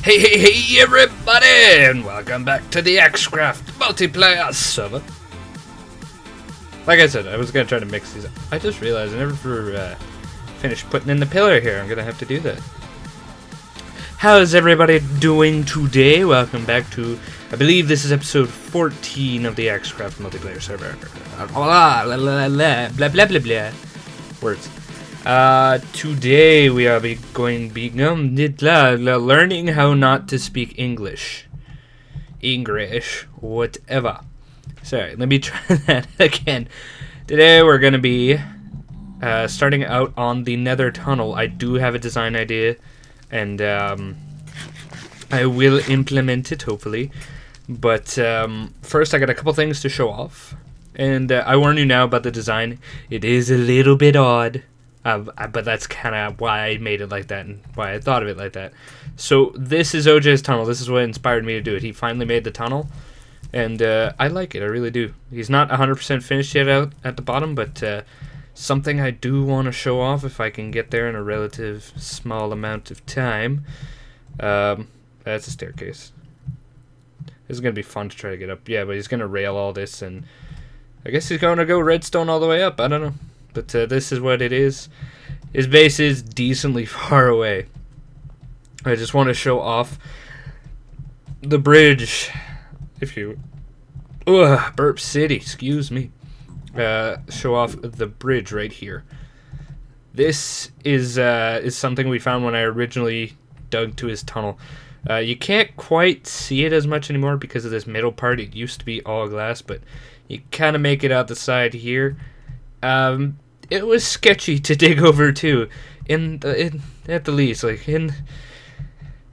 Hey everybody, and welcome back to the AxeCraft multiplayer server. Like I said, I was gonna try to mix these up. I just realized I never finished putting in the pillar here. I'm gonna have to do that. How's everybody doing today? Welcome back to, I believe this is episode 14 of the AxeCraft multiplayer server. Blah blah blah blah blah blah blah. Words. Today we are going to be learning how not to speak English, whatever. Sorry, let me try that again. Today we're going to be starting out on the Nether tunnel. I do have a design idea, and I will implement it hopefully. But first I got a couple things to show off, and I warn you now about the design. It is a little bit odd. But that's kind of why I made it like that and why I thought of it like that. So this is OJ's tunnel. This is what inspired me to do it. He finally made the tunnel, and I like it. I really do. He's not 100% finished yet out at the bottom, but something I do want to show off if I can get there in a relative small amount of time. That's a staircase. This is going to be fun to try to get up. Yeah, but he's going to rail all this, and I guess he's going to go redstone all the way up. I don't know. But this is what it is. His base is decently far away. I just want to show off the bridge. If you... Burp City, excuse me. Show off the bridge right here. This is something we found when I originally dug to his tunnel. You can't quite see it as much anymore because of this middle part. It used to be all glass, but you kind of make it out the side here. It was sketchy to dig over too, at the least. I can't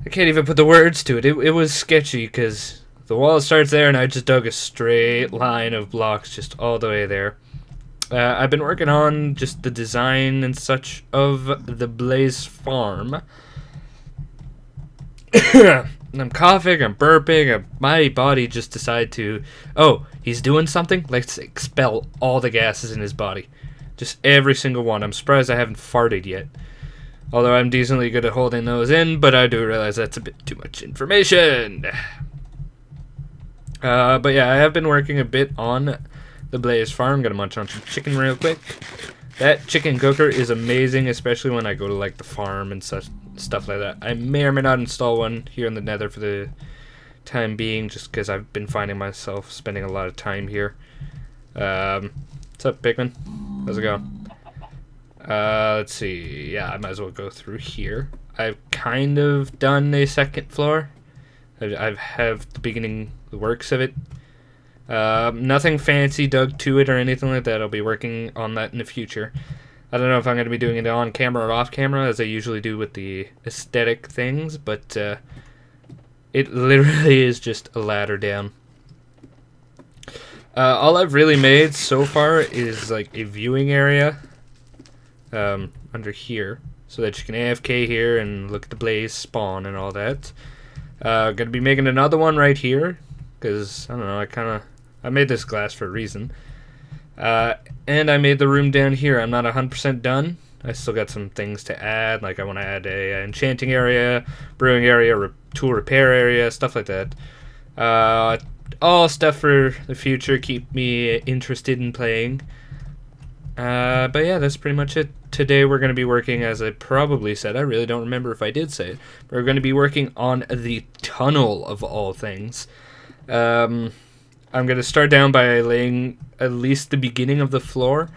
even put the words to it. It was sketchy because the wall starts there, and I just dug a straight line of blocks just all the way there. I've been working on just the design and such of the Blaze farm. I'm coughing, I'm burping, my body just decided to, oh, he's doing something? Let's expel all the gases in his body. Just every single one. I'm surprised I haven't farted yet. Although I'm decently good at holding those in, but I do realize that's a bit too much information. But yeah, I have been working a bit on the Blaze farm. Gonna munch on some chicken real quick. That chicken cooker is amazing, especially when I go to like the farm and such stuff like that. I may or may not install one here in the Nether for the time being, just because I've been finding myself spending a lot of time here. What's up, Pigman? How's it going? Let's see. Yeah, I might as well go through here. I've kind of done a second floor. I have the beginning, the works of it. Nothing fancy dug to it or anything like that. I'll be working on that in the future. I don't know if I'm going to be doing it on camera or off camera, as I usually do with the aesthetic things, but it literally is just a ladder down. All I've really made so far is like a viewing area under here, so that you can AFK here and look at the blaze spawn and all that. Gonna be making another one right here, because, I don't know, I made this glass for a reason. And I made the room down here. I'm not 100% done. I still got some things to add, like I want to add a enchanting area, brewing area, tool repair area, stuff like that. All stuff for the future, keep me interested in playing. But yeah, that's pretty much it. Today we're going to be working, as I probably said, I really don't remember if I did say it, but we're going to be working on the tunnel of all things. I'm going to start down by laying at least the beginning of the floor.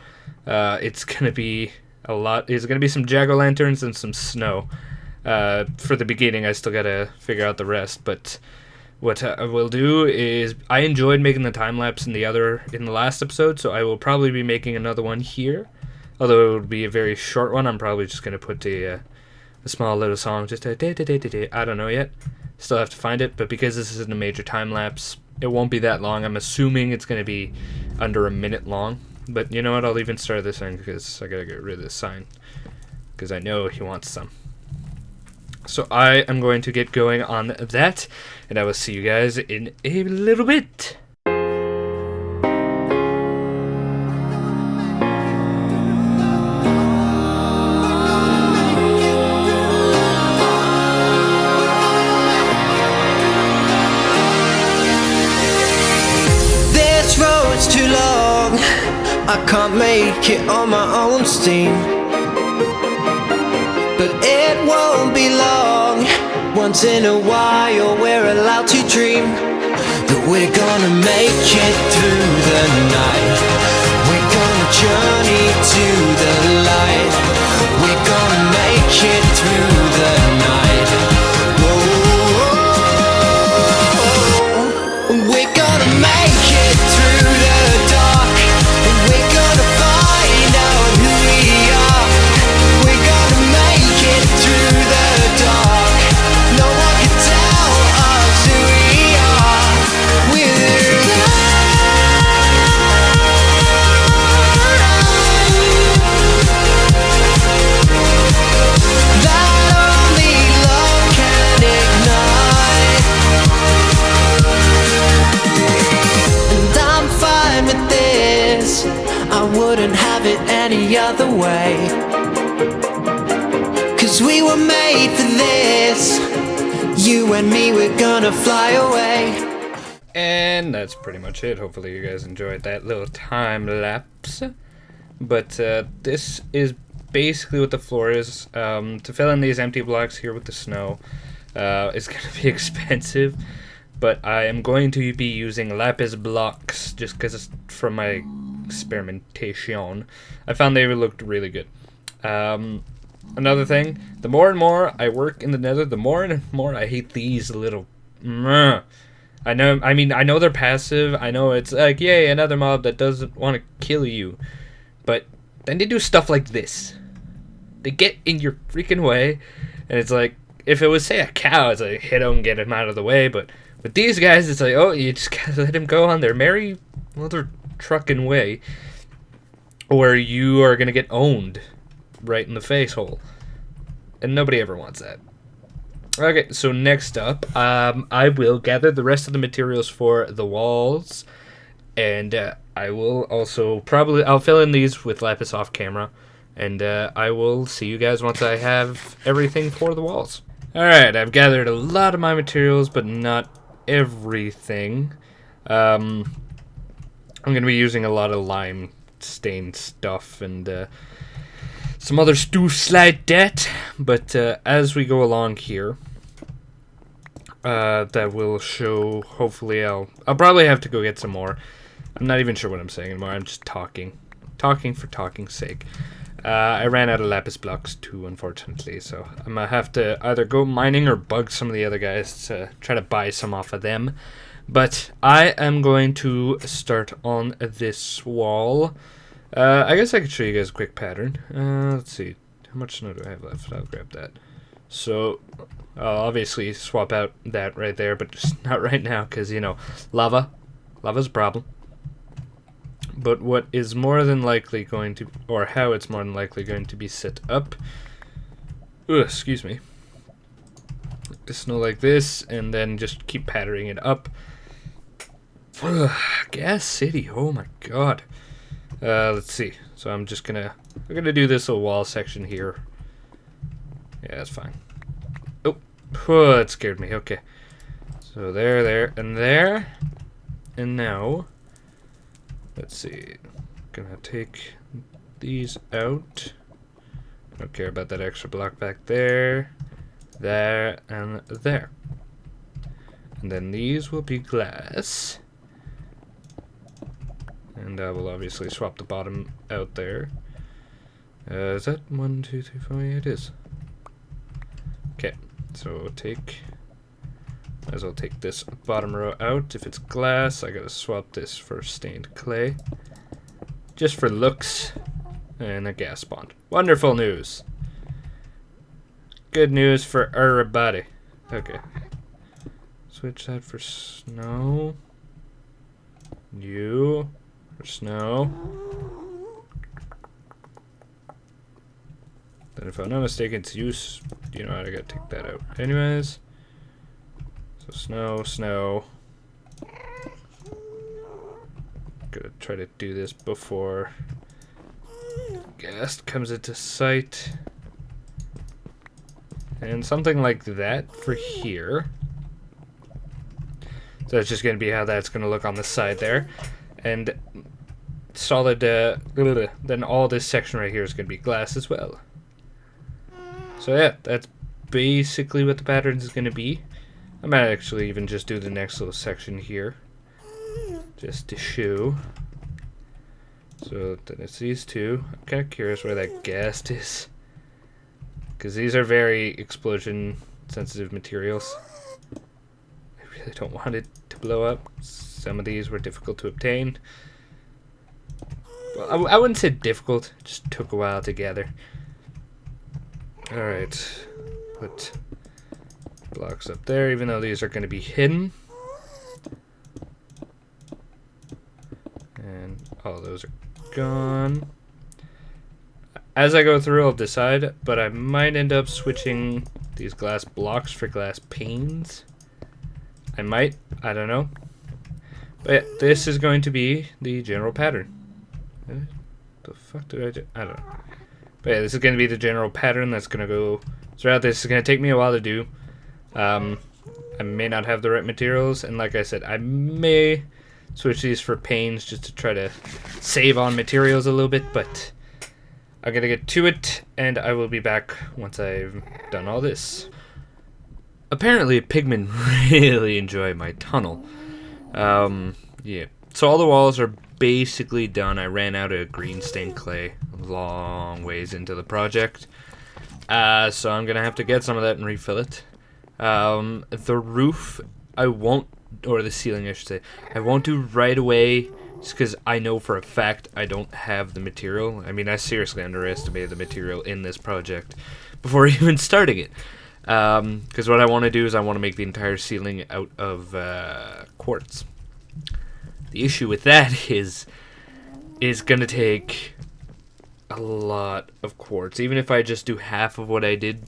It's going to be a lot. There's going to be some jack-o'-lanterns and some snow. For the beginning, I still got to figure out the rest, but what I will do is, I enjoyed making the time-lapse in the last episode, so I will probably be making another one here. Although it would be a very short one, I'm probably just going to put a small little song, just I don't know yet. Still have to find it, but because this isn't a major time-lapse, it won't be that long. I'm assuming it's going to be under a minute long. But you know what, I'll even start this end because I got to get rid of this sign, because I know he wants some. So I am going to get going on that, and I will see you guys in a little bit. I can't make it on my own steam, but it won't be long. Once in a while we're allowed to dream that we're gonna make it through the night. We're gonna journey to the light. We're gonna make it through the night. Whoa. We're gonna make it through the dark. We're gonna find out who we are. We're gonna make it through the dark. No one can tell us who we are. We're that only love can ignite. And I'm fine with this. I wouldn't have it any other way. 'Cause we were made for this. You and me, we're gonna fly away. And that's pretty much it. Hopefully you guys enjoyed that little time lapse. But this is basically what the floor is. To fill in these empty blocks here with the snow is going to be expensive. But I am going to be using lapis blocks just because it's from my experimentation. I found they looked really good. Another thing, the more and more I work in the Nether, the more and more I hate these little... I know they're passive. I know it's like, yay, another mob that doesn't want to kill you. But then they do stuff like this. They get in your freaking way. And it's like, if it was, say, a cow, it's like, hit him, get him out of the way. But with these guys, it's like, oh, you just gotta let him go on their merry mother trucking way. Or you are gonna get owned right in the face hole. And nobody ever wants that. Okay, so next up, I will gather the rest of the materials for the walls, and I will also I'll fill in these with lapis off camera, and I will see you guys once I have everything for the walls. Alright, I've gathered a lot of my materials, but not everything. I'm going to be using a lot of lime stained stuff, and some other stuff like that, but as we go along here, that will show, hopefully I'll probably have to go get some more. I'm not even sure what I'm saying anymore, I'm just talking for talking's sake. I ran out of lapis blocks too, unfortunately, so I'm gonna have to either go mining or bug some of the other guys to try to buy some off of them. But I am going to start on this wall. I guess I could show you guys a quick pattern. Let's see. How much snow do I have left? I'll grab that. So, I'll obviously swap out that right there, but just not right now, because, you know, lava. Lava's a problem. But what is more than likely going to, or how it's more than likely going to be set up, excuse me, snow like this, and then just keep patterning it up. Gas City, oh my god. Let's see. So I'm gonna do this little wall section here. Yeah, that's fine. Oh, that scared me. Okay. So there, and there. And now, let's see. Gonna take these out. Don't care about that extra block back there, there, and there. And then these will be glass. And I will obviously swap the bottom out there. Is that 1, 2, 3, 4? Yeah, it is. Okay, so might as well take this bottom row out. If it's glass, I gotta swap this for stained clay. Just for looks. And a gas bond. Wonderful news. Good news for everybody. Okay. Switch that for snow. You for snow. Then if I'm not mistaken, it's use. You know, I gotta take that out. Anyways. So snow. Gotta try to do this before gas comes into sight. And something like that for here. So it's just gonna be how that's gonna look on the side there. And solid, then all this section right here is going to be glass as well. So yeah, that's basically what the pattern is going to be. I might actually even just do the next little section here, just to show. So then it's these two. I'm kind of curious where that ghast is, because these are very explosion sensitive materials. I really don't want it to blow up. Some of these were difficult to obtain. Well, I wouldn't say difficult, it just took a while to gather. Alright, put blocks up there, even though these are going to be hidden. And all those are gone. As I go through, I'll decide, but I might end up switching these glass blocks for glass panes. I might, I don't know. But yeah, this is going to be the general pattern. What the fuck did I do? I don't know. But yeah, this is going to be the general pattern that's going to go throughout. This is going to take me a while to do. I may not have the right materials, and like I said, I may switch these for panes just to try to save on materials a little bit, but I'm going to get to it, and I will be back once I've done all this. Apparently, pigmen really enjoy my tunnel. Yeah. So all the walls are basically done. I ran out of green stained clay a long ways into the project. So I'm going to have to get some of that and refill it. The roof, I won't, or the ceiling I should say, I won't do right away just because I know for a fact I don't have the material. I mean, I seriously underestimated the material in this project before even starting it. Because what I want to do is I want to make the entire ceiling out of quartz. The issue with that is going to take a lot of quartz. Even if I just do half of what I did,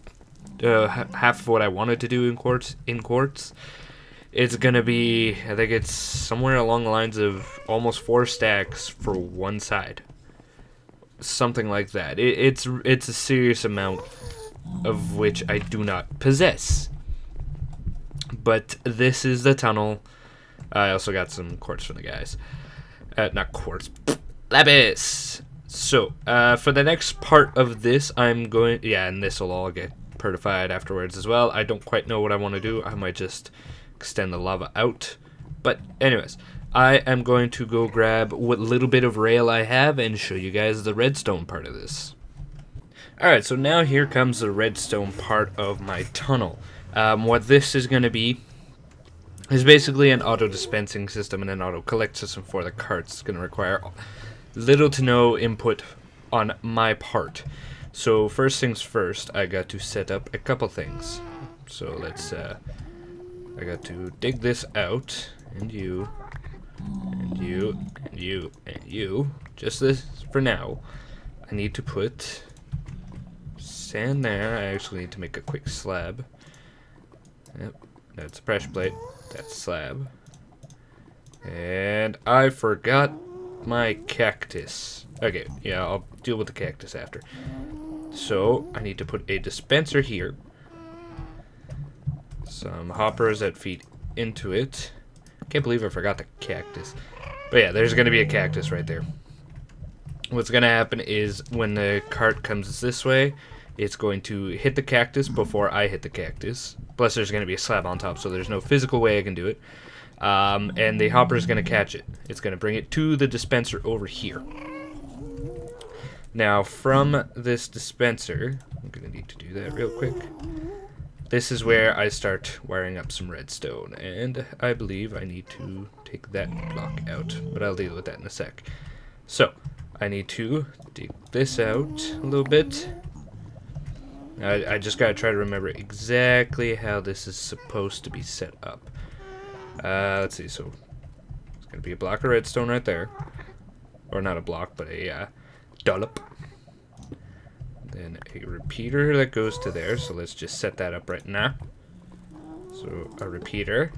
half of what I wanted to do in quartz, it's going to be, I think it's somewhere along the lines of almost 4 stacks for one side. Something like that. It's a serious amount of which I do not possess. But this is the tunnel. I also got some quartz from the guys. Not quartz. Lapis! So, for the next part of this, I'm going... Yeah, and this will all get pertified afterwards as well. I don't quite know what I want to do. I might just extend the lava out. But, anyways, I am going to go grab what little bit of rail I have and show you guys the redstone part of this. Alright, so now here comes the redstone part of my tunnel. What this is going to be is basically an auto-dispensing system and an auto-collect system for the carts. It's going to require little to no input on my part. So first things first, I got to set up a couple things. So let's, I got to dig this out, and you, and you, and you, and you. Just this for now. I need to put sand there. I actually need to make a quick slab. Yep, that's a pressure plate. That's slab. And I forgot my cactus. Okay, yeah, I'll deal with the cactus after. So, I need to put a dispenser here. Some hoppers that feed into it. Can't believe I forgot the cactus. But yeah, there's going to be a cactus right there. What's going to happen is when the cart comes this way, it's going to hit the cactus before I hit the cactus. Plus, there's going to be a slab on top, so there's no physical way I can do it. And the hopper is going to catch it. It's going to bring it to the dispenser over here. Now, from this dispenser, I'm going to need to do that real quick. This is where I start wiring up some redstone. And I believe I need to take that block out, but I'll deal with that in a sec. So, I need to dig this out a little bit. I just gotta try to remember exactly how this is supposed to be set up. Let's see, so it's gonna be a block of redstone right there. Or not a block, but a dollop. Then a repeater that goes to there, so let's just set that up right now. So a repeater.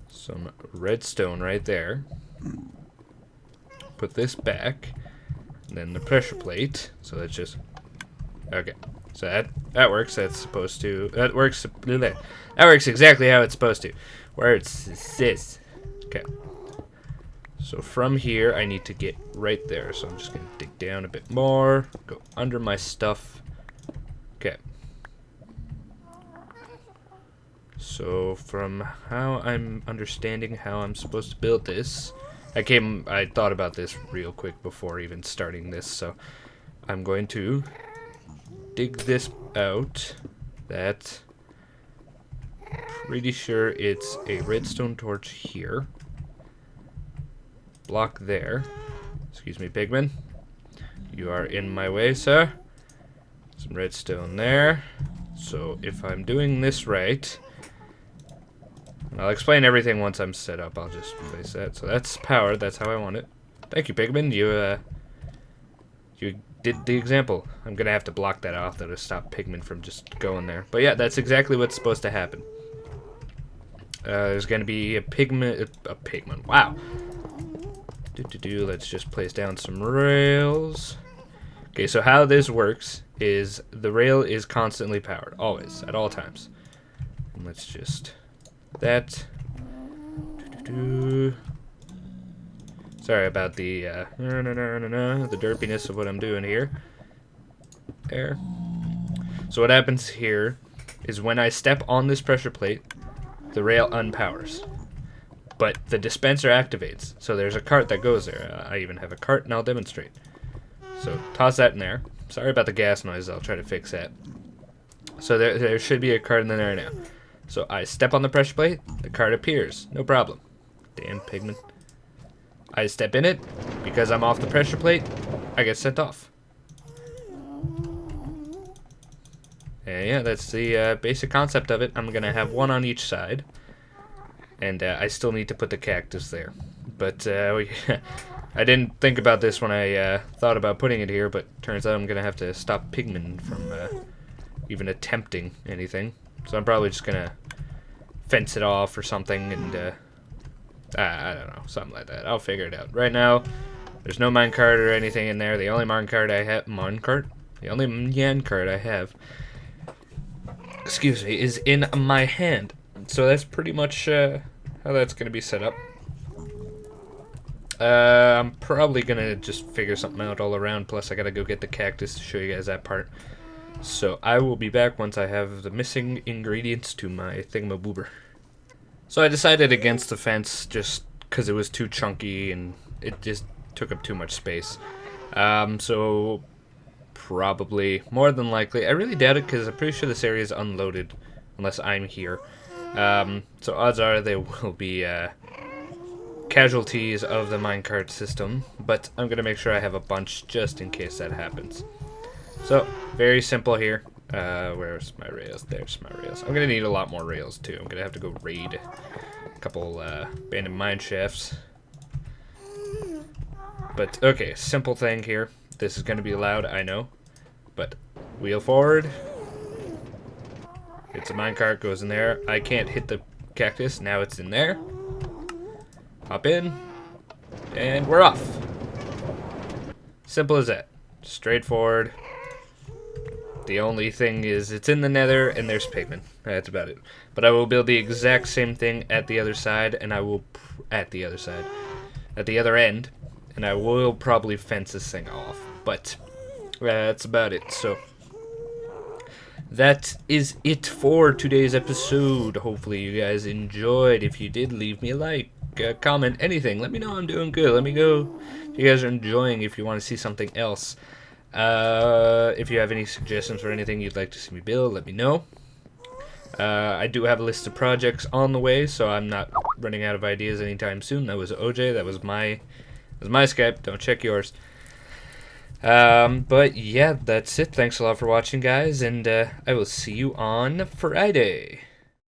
Some redstone right there. Put this back. And then the pressure plate. So let's just... Okay, so that works. That's supposed to. That works. That works exactly how it's supposed to. Where it's this. Okay. So from here, I need to get right there. So I'm just going to dig down a bit more, go under my stuff. Okay. So from how I'm understanding how I'm supposed to build this, I thought about this real quick before even starting this. So I'm going to dig this out. That, pretty sure it's a redstone torch here. Block there. Excuse me, pigman. You are in my way, sir. Some redstone there. So if I'm doing this right, and I'll explain everything once I'm set up. I'll just place that. So that's powered. That's how I want it. Thank you, pigman. You did the example. I'm gonna have to block that off though to stop pigman from just going there. But yeah, that's exactly what's supposed to happen. There's gonna be a pigman. Wow. Let's just place down some rails. Okay, so how this works is the rail is constantly powered, always, at all times. And let's just that. Sorry about the the derpiness of what I'm doing here. There. So what happens here is when I step on this pressure plate, the rail unpowers. But the dispenser activates, so there's a cart that goes there. I even have a cart, and I'll demonstrate. So toss that in there. Sorry about the gas noise, I'll try to fix that. So there should be a cart in there now. So I step on the pressure plate, the cart appears, no problem. Damn pigman. I step in it, because I'm off the pressure plate, I get sent off. And yeah, that's the basic concept of it. I'm going to have one on each side. And I still need to put the cactus there. But I didn't think about this when I thought about putting it here, but turns out I'm going to have to stop pigmen from even attempting anything. So I'm probably just going to fence it off or something, and I don't know, something like that. I'll figure it out. Right now, there's no minecart or anything in there. The only minecart I have, the only minecart I have, excuse me, is in my hand. So that's pretty much how that's going to be set up. I'm probably going to just figure something out all around, plus I got to go get the cactus to show you guys that part. So I will be back once I have the missing ingredients to my thingamaboober. So I decided against the fence just because it was too chunky and it just took up too much space. So probably, more than likely, I really doubt it because I'm pretty sure this area is unloaded unless I'm here. So odds are there will be casualties of the minecart system, but I'm going to make sure I have a bunch just in case that happens. So, very simple here. Where's my rails? There's my rails. I'm going to need a lot more rails too. I'm going to have to go raid a couple abandoned mine shafts. But, okay, simple thing here. This is going to be loud, I know. But, wheel forward. It's a minecart, goes in there. I can't hit the cactus, now it's in there. Hop in, and we're off. Simple as that. Straightforward. The only thing is it's in the nether and there's pigmen. That's about it. But I will build the exact same thing at the other side, and I will at the other end, and I will probably fence this thing off. But that's about it. So that is it for today's episode. Hopefully you guys enjoyed. If you did, leave me a like, comment, anything. Let me know I'm doing good. Let me know if you guys are enjoying, if you want to see something else. If you have any suggestions for anything you'd like to see me build, let me know. I do have a list of projects on the way, so I'm not running out of ideas anytime soon. That was OJ. That was my Skype. Don't check yours. But yeah, that's it. Thanks a lot for watching, guys, and I will see you on Friday.